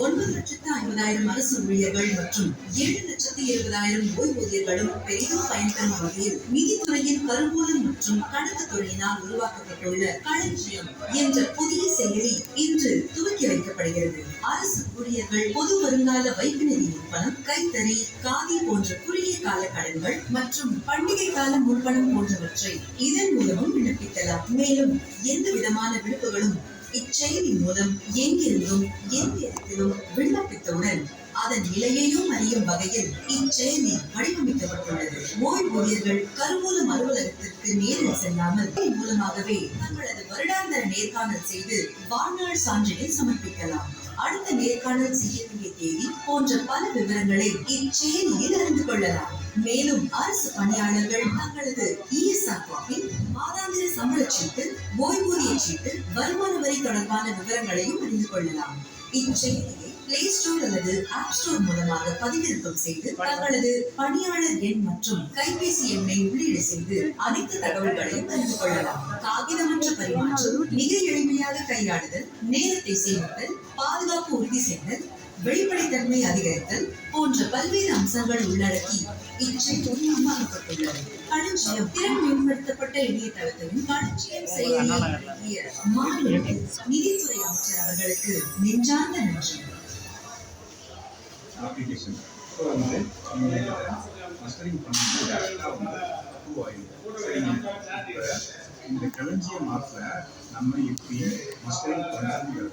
9,50,000 அரசு ஊழியர்கள் மற்றும் 7,20,000 ஓய்வூதியர்களும் பெரிதும் பயன்பெறும் வகையில் நிதித்துறையின் கருவூலம் மற்றும் கணக்கு துறையினால் உருவாக்கப்பட்டுள்ள களஞ்சியம் என்ற புதிய செயலி இன்று துவக்கி வைக்கப்படுகிறது. அரசு ஊழியர்கள் பொது வருங்கால வைப்பு நிதி முன்பணம், கைத்தறி, காதி போன்ற குறுகிய கால கடன்கள் மற்றும் பண்டிகை கால முன்பணம் போன்றவற்றை இதன் மூலமும் விண்ணப்பிக்கலாம். மேலும் எந்த விதமான விடுப்புகளும் இச்செயலி மூலம் எங்கிருந்தும் எந்த இடத்திலும் விண்ணப்பித்தவுடன் அதன் நிலையையும் அறியும் வகையில் இச்செயலி வடிவமைக்கப்பட்டுள்ளது. ஓய்வூதியர்கள் கருவூலம் அலுவலகத்திற்கு நேரில் செல்லாமல் மூலமாகவே தங்களது வருடாந்திர நேர்காணல் செய்து வாழ்நாள் சான்றினை சமர்ப்பிக்கலாம். அடுத்த நேர்காணல் செய்ய வேண்டிய தேதி போன்ற பல விவரங்களை இச்செயலியில் அறிந்து கொள்ளலாம். மேலும் அரசு பணியாளர்கள் தங்களது ESR காப்பி, மாதாந்திர சம்பள சீட்டு, ஓய்வூதிய சீட்டு, வருமான வரி தொடர்பான விவரங்களையும் அறிந்து கொள்ளலாம். இச்செயலியை பிளே ஸ்டோர் அல்லது ஆப் ஸ்டோர் மூலமாக பதிவிறக்கம் செய்து தங்களது பணியாளர் எண் மற்றும் கைபேசி எண்ணை உள்ளீடு செய்து அனைத்து தகவல்களையும் அறிந்து கொள்ளலாம். காகிதமற்ற பரிமாற்றம், மிக எளிமையாக கையாளுதல், நேரத்தை சேமித்தல், பாதுகாப்பு உறுதி செய்தல், வெளிப்படைத்தன்மை அதிகரித்தல் போன்ற பல்வேறு அம்சங்கள் உள்ளடக்கி இச்செயலி உருவாக்கப்பட்டுள்ளது. களஞ்சியம் திறன் மேம்படுத்தப்பட்ட இணையதளத்தையும் களஞ்சியம் செயலியை நிதித்துறை அமைச்சர் அவர்களுக்கு நெஞ்சார்ந்த நன்றி. அப்ளிகேஷன் ஸோ வந்து மஸ்டரிங் பண்ணி டேரெக்டாக வந்து அப்ரூவ் ஆகிடும். சரிங்க, இப்போ இந்த களஞ்சியம் ஆப்பில் நம்ம எப்படி மஸ்டரிங் பண்ணுறதுங்கிறத